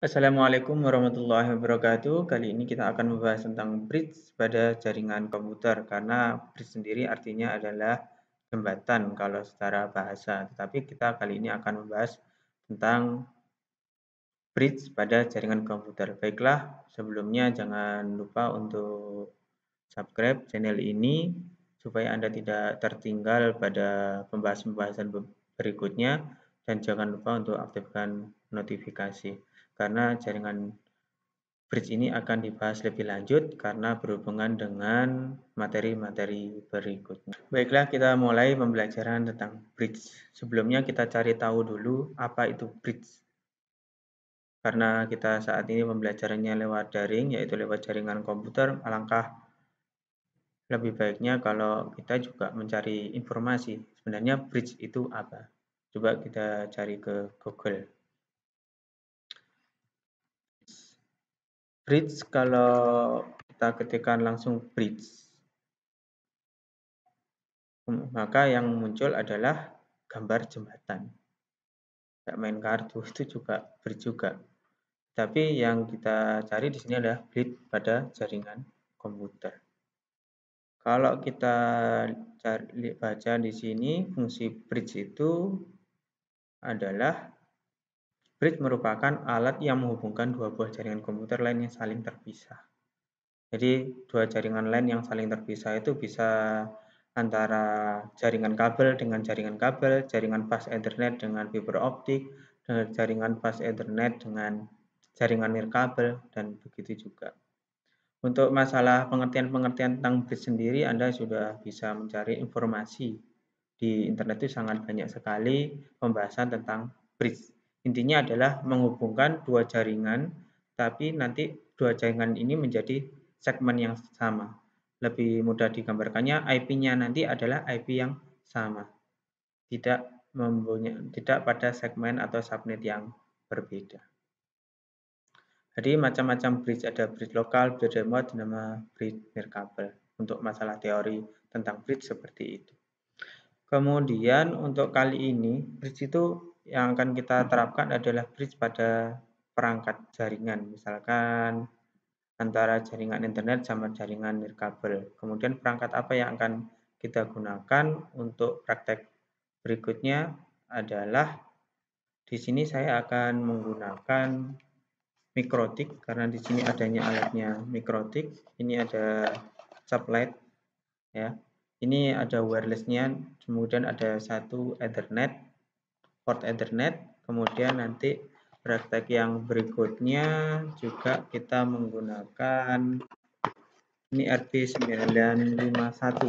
Assalamualaikum warahmatullahi wabarakatuh. Kali ini kita akan membahas tentang bridge pada jaringan komputer karena bridge sendiri artinya adalah jembatan kalau secara bahasa. Tetapi kita kali ini akan membahas tentang bridge pada jaringan komputer. Baiklah, sebelumnya jangan lupa untuk subscribe channel ini supaya Anda tidak tertinggal pada pembahasan-pembahasan berikutnya dan jangan lupa untuk aktifkan notifikasi karena jaringan bridge ini akan dibahas lebih lanjut karena berhubungan dengan materi-materi berikutnya. Baiklah, kita mulai pembelajaran tentang bridge. Sebelumnya kita cari tahu dulu apa itu bridge. Karena kita saat ini pembelajarannya lewat daring, yaitu lewat jaringan komputer, alangkah lebih baiknya kalau kita juga mencari informasi. Sebenarnya bridge itu apa? Coba kita cari ke Google. Bridge kalau kita ketikkan langsung bridge, maka yang muncul adalah gambar jembatan. Kayak main kartu itu juga bridge juga. Tapi yang kita cari di sini adalah bridge pada jaringan komputer. Kalau kita baca di sini, fungsi bridge itu adalah bridge merupakan alat yang menghubungkan dua buah jaringan komputer lain yang saling terpisah. Jadi dua jaringan LAN yang saling terpisah itu bisa antara jaringan kabel dengan jaringan kabel, jaringan fast Ethernet dengan fiber optik, dengan jaringan fast Ethernet dengan jaringan nirkabel, dan begitu juga. Untuk masalah pengertian-pengertian tentang bridge sendiri, Anda sudah bisa mencari informasi. Di internet itu sangat banyak sekali pembahasan tentang bridge. Intinya adalah menghubungkan dua jaringan, tapi nanti dua jaringan ini menjadi segmen yang sama. Lebih mudah digambarkannya, IP-nya nanti adalah IP yang sama. Tidak pada segmen atau subnet yang berbeda. Jadi macam-macam bridge, ada bridge lokal, bridge remote, nama bridge nirkabel. Untuk masalah teori tentang bridge seperti itu. Kemudian untuk kali ini, bridge itu yang akan kita terapkan adalah bridge pada perangkat jaringan. Misalkan antara jaringan internet sama jaringan nirkabel. Kemudian perangkat apa yang akan kita gunakan untuk praktek berikutnya adalah di sini saya akan menggunakan mikrotik karena di sini adanya alatnya mikrotik. Ini ada sublight ya. Ini ada wirelessnya, kemudian ada satu Ethernet, port Ethernet, kemudian nanti praktek yang berikutnya juga kita menggunakan ini RP951.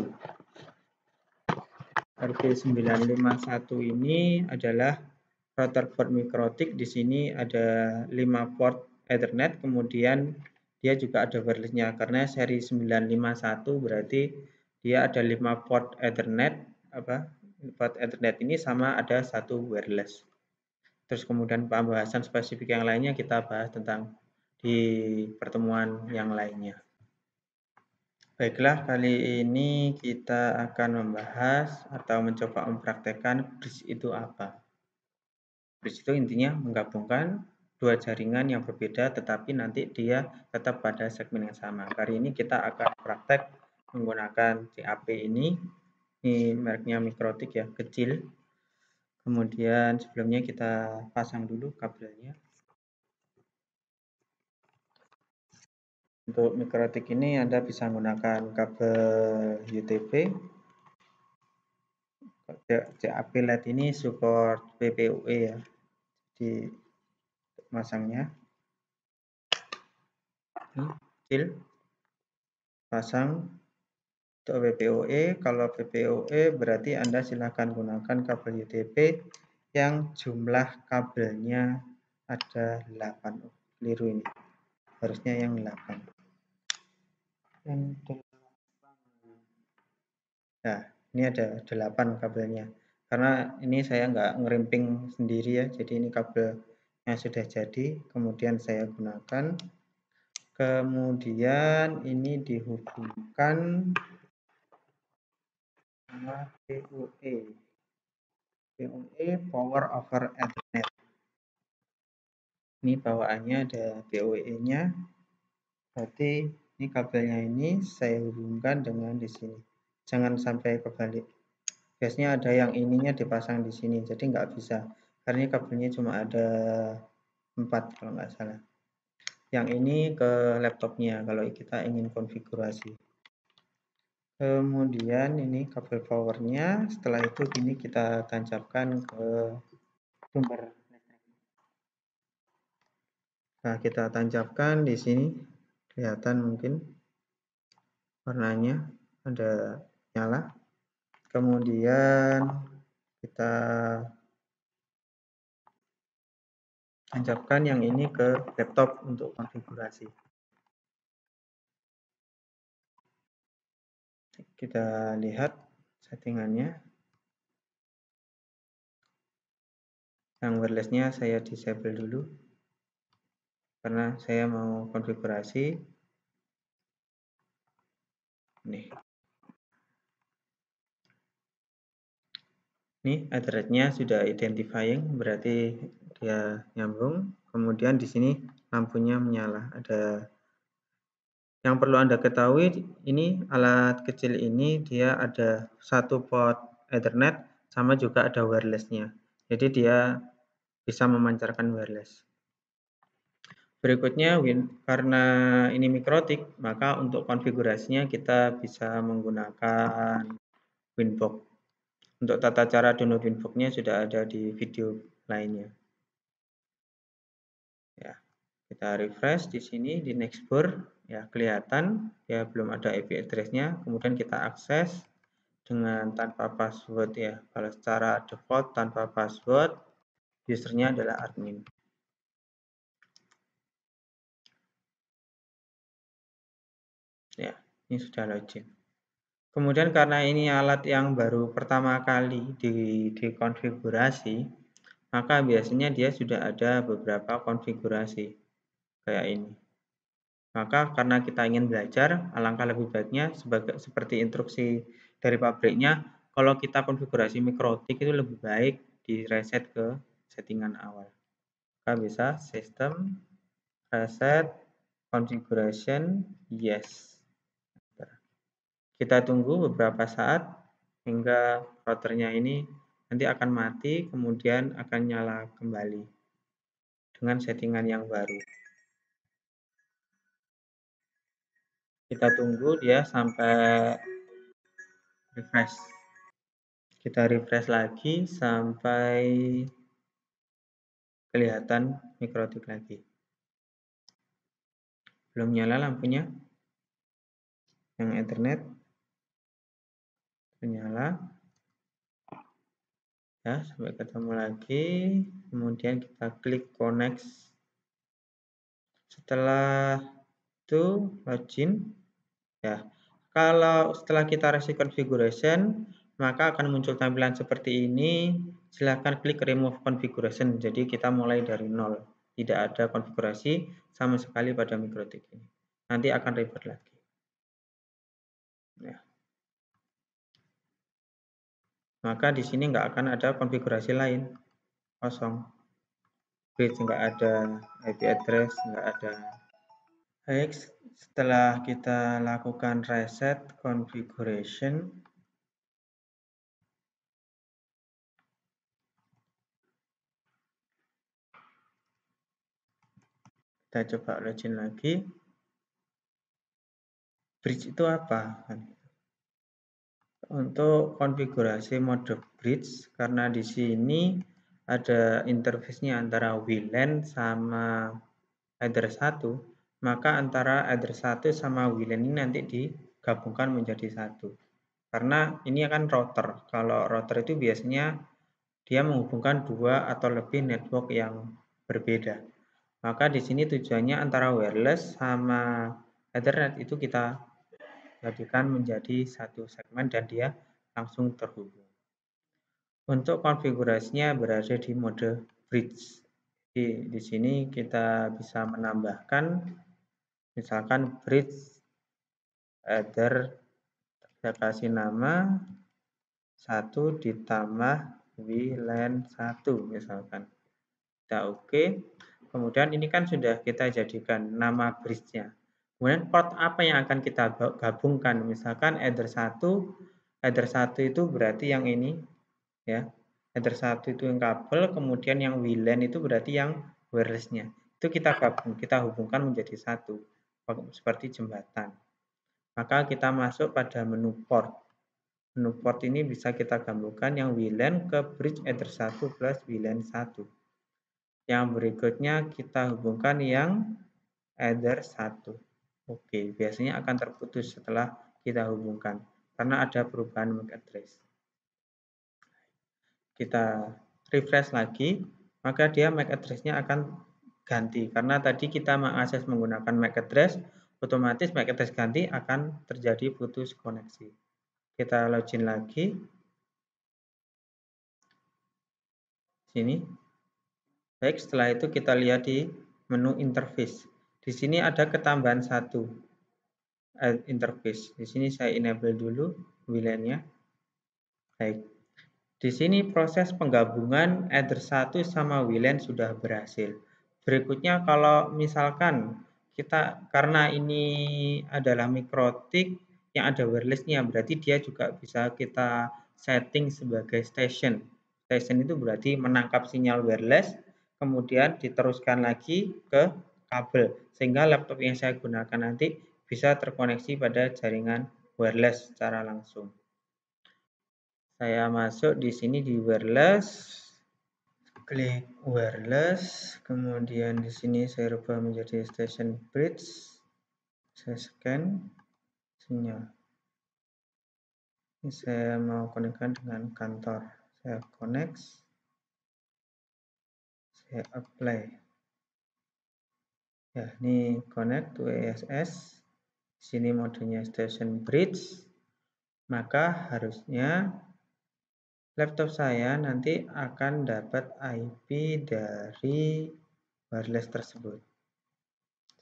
RP951 ini adalah router port mikrotik. Di sini ada 5 port Ethernet, kemudian dia juga ada wirelessnya karena seri 951 berarti dia ada 5 port Ethernet, port Ethernet ini sama ada satu wireless. Terus kemudian pembahasan spesifik yang lainnya kita bahas tentang di pertemuan yang lainnya. Baiklah, kali ini kita akan membahas atau mencoba mempraktekkan bridge itu apa. Bridge itu intinya menggabungkan dua jaringan yang berbeda tetapi nanti dia tetap pada segmen yang sama. Kali ini kita akan praktek menggunakan CAP ini mereknya mikrotik ya, kecil. Kemudian sebelumnya kita pasang dulu kabelnya. Untuk mikrotik ini Anda bisa menggunakan kabel UTP. CAP LED ini support PPOE ya. Di masangnya ini kecil, pasang untuk PPOE. Kalau PPOE berarti Anda silahkan gunakan kabel UTP yang jumlah kabelnya ada 8. Keliru ini, harusnya yang 8. Nah, ini ada 8 kabelnya. Karena ini saya nggak ngerimping sendiri ya, jadi ini kabel yang sudah jadi, kemudian saya gunakan. Kemudian ini dihubungkan sama PoE. PoE Power over Ethernet. Ini bawaannya ada PoE-nya. Berarti ini kabelnya ini saya hubungkan dengan di sini. Jangan sampai kebalik. Biasanya ada yang ininya dipasang di sini, jadi nggak bisa. Karena ini kabelnya cuma ada 4 kalau nggak salah. Yang ini ke laptopnya kalau kita ingin konfigurasi. Kemudian ini kabel powernya. Setelah itu ini kita tancapkan ke sumber. Nah, kita tancapkan di sini. Kelihatan mungkin warnanya ada nyala. Kemudian kita tancapkan yang ini ke laptop untuk konfigurasi. Kita lihat settingannya. Yang wireless-nya saya disable dulu karena saya mau konfigurasi. Nih. Ini Ethernet-nya sudah identifying, berarti dia nyambung. Kemudian di sini lampunya menyala. Ada yang perlu Anda ketahui, ini alat kecil ini dia ada satu port Ethernet sama juga ada wireless-nya. Jadi dia bisa memancarkan wireless. Berikutnya, karena ini mikrotik, maka untuk konfigurasinya kita bisa menggunakan Winbox. Untuk tata cara download Winbox-nya sudah ada di video lainnya. Ya, kita refresh di sini di Nextdoor, ya kelihatan ya belum ada IP address-nya. Kemudian kita akses dengan tanpa password ya. Kalau secara default tanpa password, usernya adalah admin. Ya, ini sudah login. Kemudian karena ini alat yang baru pertama kali dikonfigurasi, maka biasanya dia sudah ada beberapa konfigurasi kayak ini. Maka karena kita ingin belajar, alangkah lebih baiknya seperti instruksi dari pabriknya, kalau kita konfigurasi mikrotik itu lebih baik di reset ke settingan awal. Maka bisa sistem reset configuration yes. Kita tunggu beberapa saat hingga routernya ini nanti akan mati, kemudian akan nyala kembali dengan settingan yang baru. Kita tunggu dia sampai refresh. Kita refresh lagi sampai kelihatan mikrotik lagi. Belum nyala lampunya. Yang Ethernet menyala. Ya, sampai ketemu lagi. Kemudian kita klik connect. Setelah itu login. Ya, kalau setelah kita reset configuration, maka akan muncul tampilan seperti ini. Silakan klik remove configuration. Jadi kita mulai dari nol. Tidak ada konfigurasi sama sekali pada mikrotik ini. Nanti akan ribet lagi. Ya. Maka di sini nggak akan ada konfigurasi lain. Kosong. Bridge nggak ada, IP address nggak ada. Baik, setelah kita lakukan reset configuration, kita coba login lagi. Bridge itu apa? Untuk konfigurasi mode bridge, karena di sini ada interface-nya antara WLAN sama header 1, maka antara header 1 sama WLAN ini nanti digabungkan menjadi satu. Karena ini akan router. Kalau router itu biasanya dia menghubungkan dua atau lebih network yang berbeda. Maka di sini tujuannya antara wireless sama Ethernet itu kita jadikan menjadi satu segmen dan dia langsung terhubung. Untuk konfigurasinya berada di mode bridge. Jadi di sini kita bisa menambahkan misalkan bridge header, saya kasih nama 1 ditambah WLAN 1 misalkan. Kita oke. Kemudian ini kan sudah kita jadikan nama bridge-nya. Kemudian port apa yang akan kita gabungkan? Misalkan header 1 itu berarti yang ini ya. Header 1 itu yang kabel, kemudian yang WLAN itu berarti yang wireless-nya. Itu kita gabung, kita hubungkan menjadi satu seperti jembatan. Maka kita masuk pada menu port. Menu port ini bisa kita gabungkan yang WLAN ke bridge header 1 plus WLAN 1. Yang berikutnya kita hubungkan yang header 1. Oke, biasanya akan terputus setelah kita hubungkan karena ada perubahan MAC address. Kita refresh lagi, maka dia MAC address-nya akan ganti karena tadi kita mengakses menggunakan MAC address, otomatis MAC address ganti akan terjadi putus koneksi. Kita login lagi. Sini. Baik, setelah itu kita lihat di menu interface. Di sini ada ketambahan satu interface. Di sini saya enable dulu WLAN-nya. Baik. Di sini proses penggabungan header 1 sama WLAN sudah berhasil. Berikutnya kalau misalkan kita karena ini adalah mikrotik yang ada wireless-nya, berarti dia juga bisa kita setting sebagai station. Station itu berarti menangkap sinyal wireless, kemudian diteruskan lagi ke kabel, sehingga laptop yang saya gunakan nanti bisa terkoneksi pada jaringan wireless secara langsung. Saya masuk di sini di wireless, klik wireless, kemudian di sini saya rubah menjadi station bridge, saya scan sinyal. Ini saya mau konekkan dengan kantor, saya connect, saya apply. Ya, ini connect to ESS. Sini modenya station bridge. Maka harusnya laptop saya nanti akan dapat IP dari wireless tersebut.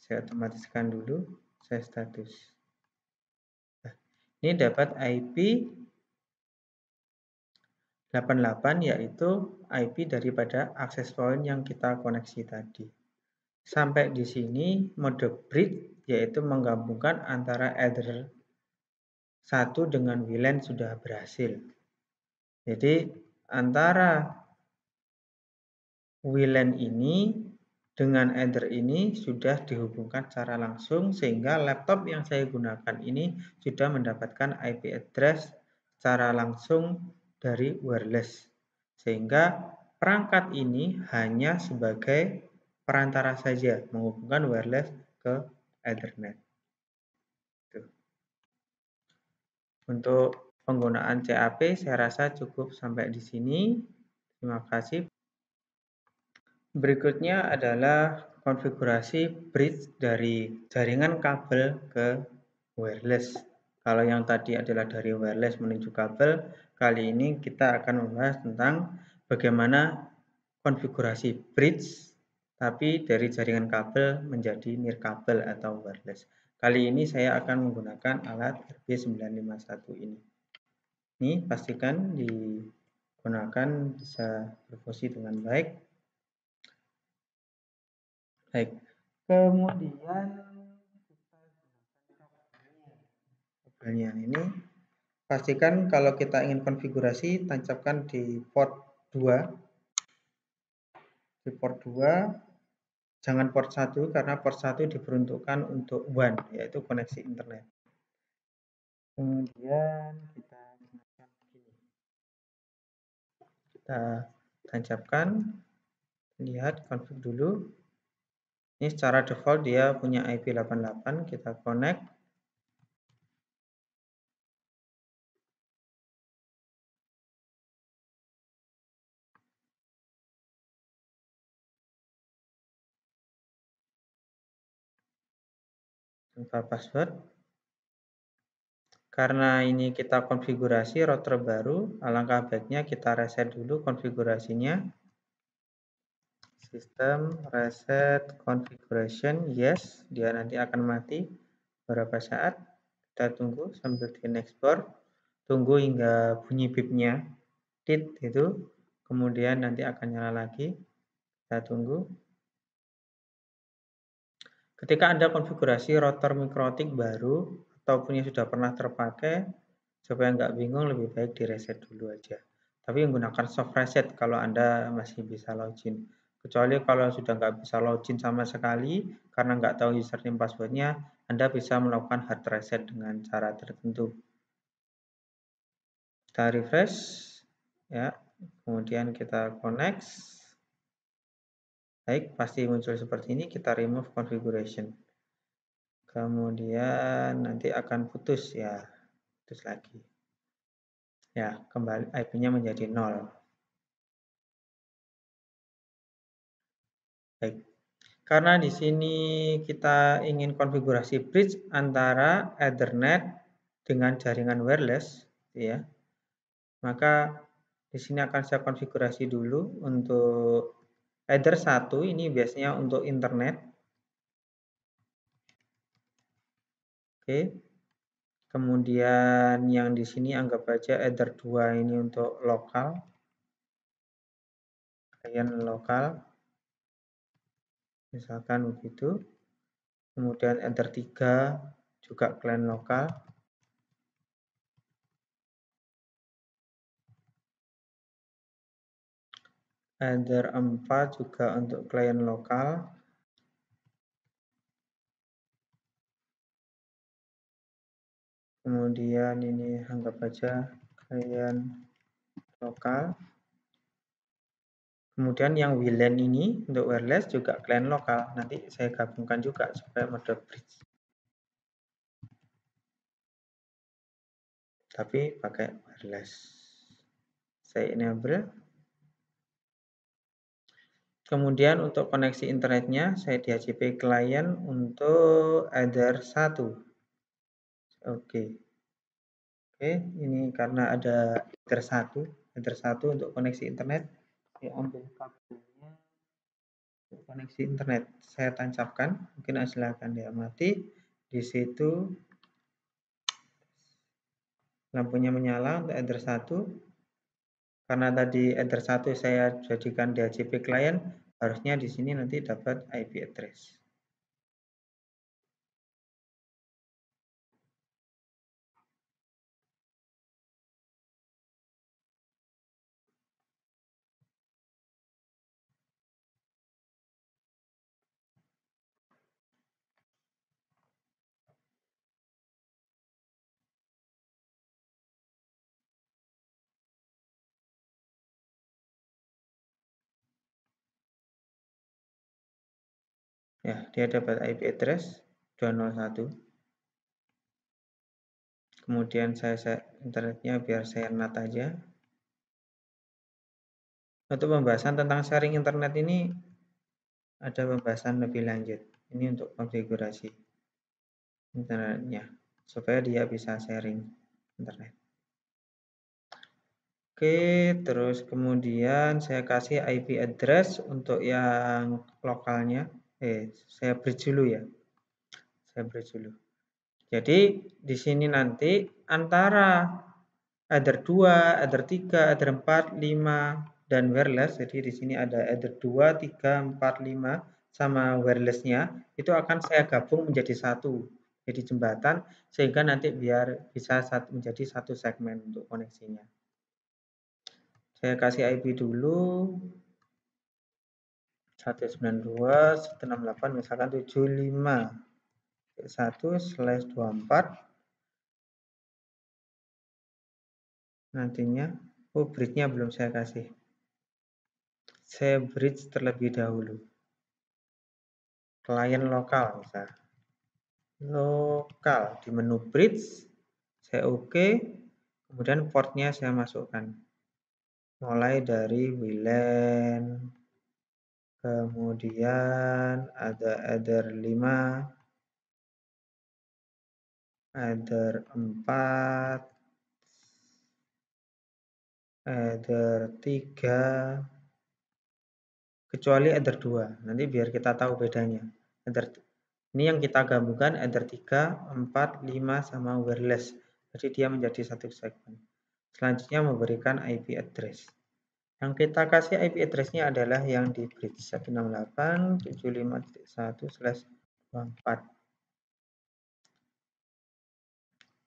Saya otomatiskan dulu, saya status. Nah, ini dapat IP 88 yaitu IP daripada access point yang kita koneksi tadi. Sampai di sini mode bridge yaitu menggabungkan antara header 1 dengan WLAN sudah berhasil. Jadi antara WLAN ini dengan header ini sudah dihubungkan secara langsung sehingga laptop yang saya gunakan ini sudah mendapatkan IP address secara langsung dari wireless. Sehingga perangkat ini hanya sebagai perantara saja menghubungkan wireless ke Ethernet. Untuk penggunaan CAP saya rasa cukup sampai di sini. Terima kasih. Berikutnya adalah konfigurasi bridge dari jaringan kabel ke wireless. Kalau yang tadi adalah dari wireless menuju kabel, kali ini kita akan membahas tentang bagaimana konfigurasi bridge tapi dari jaringan kabel menjadi nirkabel atau wireless. Kali ini saya akan menggunakan alat RB951 ini. Ini pastikan digunakan bisa berfungsi dengan baik. Baik, kemudian kita gunakan kabelnya ini. Pastikan kalau kita ingin konfigurasi, tancapkan di port 2. Di port 2, jangan port 1 karena port 1 diperuntukkan untuk WAN, yaitu koneksi internet. Kemudian kita gunakan ini. Kita tancapkan, lihat config dulu. Ini secara default dia punya IP 88, kita connect. Tanpa password. Karena ini kita konfigurasi router baru, alangkah baiknya kita reset dulu konfigurasinya. Sistem reset configuration, yes, dia nanti akan mati beberapa saat. Kita tunggu sambil di export, tunggu hingga bunyi bipnya, tit itu, kemudian nanti akan nyala lagi. Kita tunggu. Ketika Anda konfigurasi router mikrotik baru ataupun yang sudah pernah terpakai, supaya nggak bingung lebih baik di reset dulu aja. Tapi menggunakan soft reset kalau Anda masih bisa login. Kecuali kalau sudah nggak bisa login sama sekali karena nggak tahu username passwordnya, Anda bisa melakukan hard reset dengan cara tertentu. Kita refresh, ya, kemudian kita connect. Baik, pasti muncul seperti ini. Kita remove configuration. Kemudian nanti akan putus ya, putus lagi. Ya, kembali IP-nya menjadi 0. Baik. Karena di sini kita ingin konfigurasi bridge antara Ethernet dengan jaringan wireless, ya. Maka di sini akan saya konfigurasi dulu untuk Ether 1 ini biasanya untuk internet. Oke. Kemudian yang di sini anggap aja Ether 2 ini untuk lokal. Klien lokal. Misalkan begitu. Kemudian Ether 3 juga klien lokal. Ether 4 juga untuk klien lokal. Kemudian ini anggap aja klien lokal. Kemudian yang WLAN ini untuk wireless juga klien lokal. Nanti saya gabungkan juga supaya mode bridge. Tapi pakai wireless. Saya enable. Kemudian untuk koneksi internetnya saya di HCP client untuk Ether 1. Oke. Oke, ini karena ada Ether 1 untuk koneksi internet. Saya ambil kabelnya untuk koneksi internet. Saya tancapkan, mungkin silahkan diamati. Di situ lampunya menyala untuk Ether 1. Karena tadi Ether 1 saya jadikan DHCP client, harusnya di sini nanti dapat IP address. Ya, dia dapat IP address 201. Kemudian saya set internetnya biar saya NAT aja. Untuk pembahasan tentang sharing internet ini ada pembahasan lebih lanjut. Ini untuk konfigurasi internetnya supaya dia bisa sharing internet. Oke, terus kemudian saya kasih IP address untuk yang lokalnya. Saya bridge dulu ya. Saya bridge dulu. Jadi di sini nanti antara Ether 2, Ether 3, Ether 4, 5 dan wireless. Jadi di sini ada Ether 2, 3, 4, 5 sama wirelessnya itu akan saya gabung menjadi satu. Jadi jembatan sehingga nanti biar bisa menjadi satu segmen untuk koneksinya. Saya kasih IP dulu 192.168 misalkan 75.1/24 nantinya. Oh, bridge-nya belum saya kasih. Saya bridge terlebih dahulu. Klien lokal misal. Lokal di menu bridge saya oke. Kemudian portnya saya masukkan. Mulai dari WLAN. Kemudian ada Ether 5. Ether 4. Ether 3. Kecuali Ether 2. Nanti biar kita tahu bedanya. Ini yang kita gabungkan Ether 3, 4, 5 sama wireless. Jadi dia menjadi satu segmen. Selanjutnya memberikan IP address. Yang kita kasih IP address-nya adalah yang di bridge 168.75.1/. 24.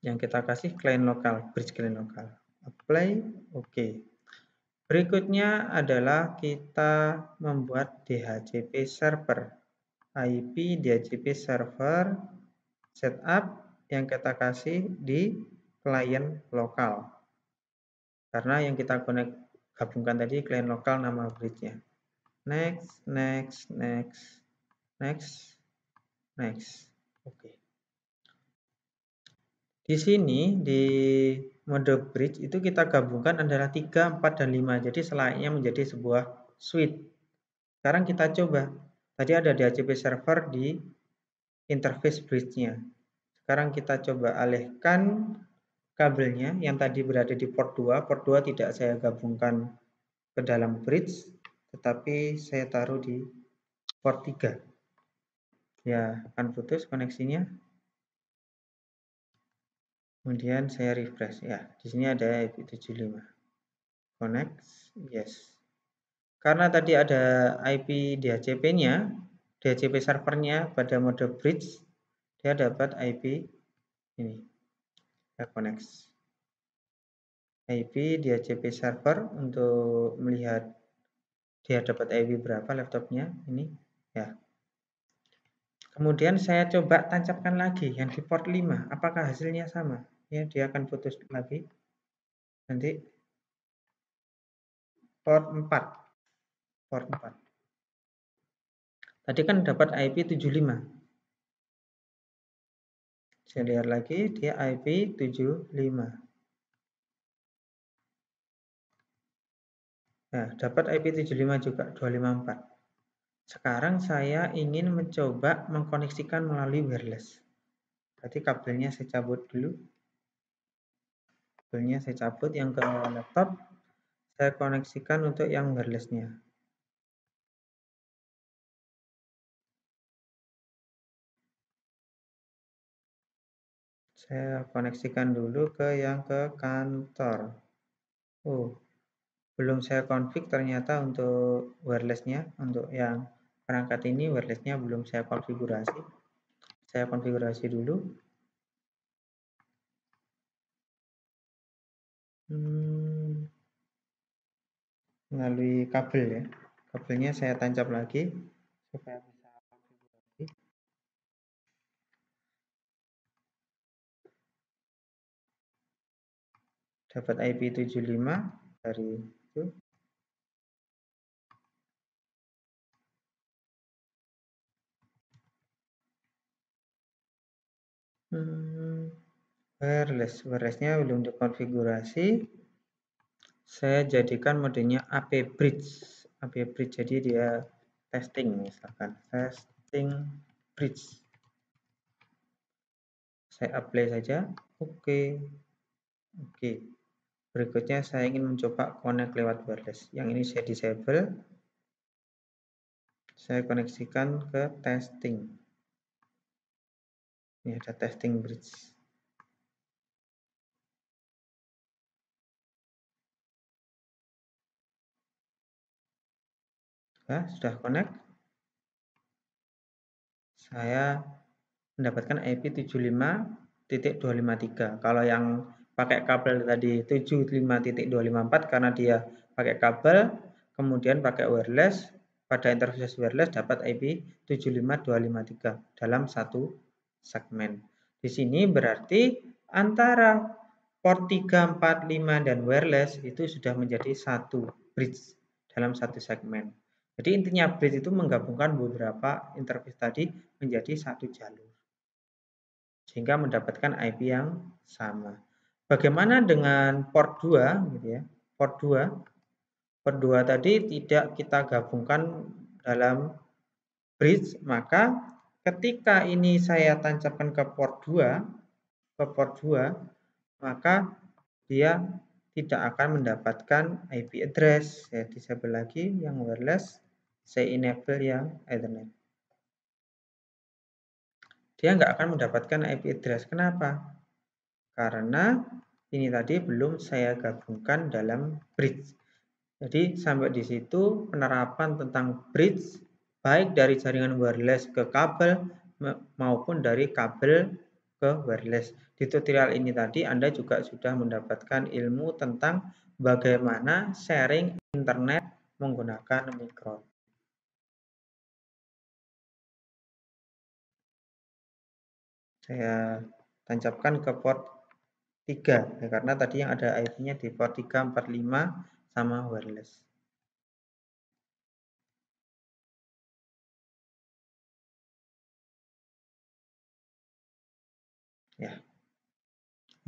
Yang kita kasih client lokal, bridge client lokal. Apply, oke. Berikutnya adalah kita membuat DHCP server. IP DHCP server setup yang kita kasih di client lokal. Karena yang kita gabungkan tadi client lokal nama bridge-nya. Next, next, next, next, next. Oke. Di sini di mode bridge itu kita gabungkan adalah 3, 4, dan 5. Jadi selayaknya menjadi sebuah suite. Sekarang kita coba. Tadi ada DHCP server di interface bridge-nya. Sekarang kita coba alihkan kabelnya yang tadi berada di port 2. Port 2 tidak saya gabungkan ke dalam bridge, tetapi saya taruh di port 3. Ya, akan putus koneksinya. Kemudian saya refresh. Ya, di sini ada IP75. Connect, yes. Karena tadi ada IP DHCP-nya, DHCP servernya pada mode bridge, dia dapat IP ini. Ya, connect. IP DHCP server untuk melihat dia dapat IP berapa laptopnya ini. Ya. Kemudian saya coba tancapkan lagi yang di port 5. Apakah hasilnya sama? Ya, dia akan putus lagi. Nanti port 4. Port 4. Tadi kan dapat IP 75. Saya lihat lagi, dia IP 75. Nah, dapat IP 75 juga, 254. Sekarang saya ingin mencoba mengkoneksikan melalui wireless. Berarti kabelnya saya cabut dulu. Kabelnya saya cabut yang ke laptop. Saya koneksikan untuk yang wirelessnya. Saya koneksikan dulu ke yang ke kantor. Oh, belum saya config ternyata untuk wirelessnya. Untuk yang perangkat ini wirelessnya belum saya konfigurasi. Saya konfigurasi dulu. Melalui kabel ya. Kabelnya saya tancap lagi supaya bisa konfigurasi. Dapat IP 75 dari itu. Wirelessnya belum dikonfigurasi. Saya jadikan modenya AP Bridge. AP Bridge jadi dia testing misalkan. Testing Bridge. Saya apply saja. Oke. Oke. Berikutnya saya ingin mencoba connect lewat wireless. Yang ini saya disable. Saya koneksikan ke testing. Ini ada testing bridge. Nah, sudah connect. Saya mendapatkan IP 75.253. Kalau yang pakai kabel tadi 75.254 karena dia pakai kabel, kemudian pakai wireless, pada interface wireless dapat IP 75253 dalam satu segmen. Di sini berarti antara port 3, 4, 5 dan wireless itu sudah menjadi satu bridge dalam satu segmen. Jadi intinya bridge itu menggabungkan beberapa interface tadi menjadi satu jalur. Sehingga mendapatkan IP yang sama. Bagaimana dengan port 2 gitu ya? Port 2. Port 2 tadi tidak kita gabungkan dalam bridge, maka ketika ini saya tancapkan ke port 2, maka dia tidak akan mendapatkan IP address. Saya disable lagi yang wireless, saya enable yang Ethernet. Dia nggak akan mendapatkan IP address. Kenapa? Karena ini tadi belum saya gabungkan dalam bridge. Jadi sampai di situ penerapan tentang bridge baik dari jaringan wireless ke kabel maupun dari kabel ke wireless. Di tutorial ini tadi Anda juga sudah mendapatkan ilmu tentang bagaimana sharing internet menggunakan mikro. Saya tancapkan ke port 3 ya, karena tadi yang ada IP-nya di port 3, 4, 5 sama wireless. Ya.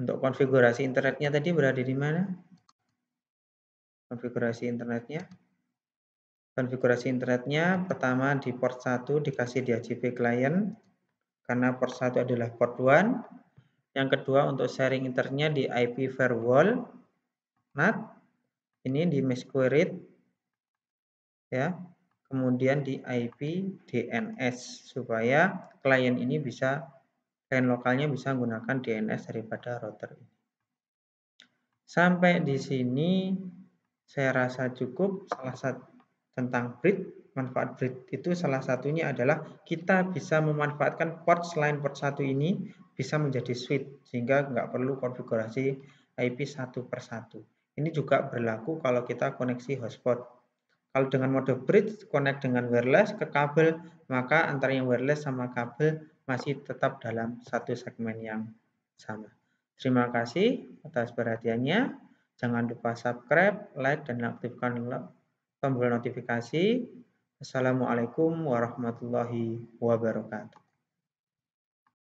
Untuk konfigurasi internetnya tadi berada di mana? Konfigurasi internetnya. Konfigurasi internetnya pertama di port 1 dikasih DHCP client karena port 1 adalah port 1. Yang kedua untuk sharing internetnya di IP firewall NAT. Ini di mesh query ya. Kemudian di IP DNS supaya klien ini bisa klien lokalnya bisa menggunakan DNS daripada router ini. Sampai di sini saya rasa cukup. Salah satu tentang bridge, manfaat bridge itu salah satunya adalah kita bisa memanfaatkan port selain port 1 ini bisa menjadi switch sehingga nggak perlu konfigurasi IP satu per satu. Ini juga berlaku kalau kita koneksi hotspot. Kalau dengan mode bridge connect dengan wireless ke kabel, maka antara yang wireless sama kabel masih tetap dalam satu segmen yang sama. Terima kasih atas perhatiannya. Jangan lupa subscribe, like, dan aktifkan tombol notifikasi. Assalamualaikum warahmatullahi wabarakatuh.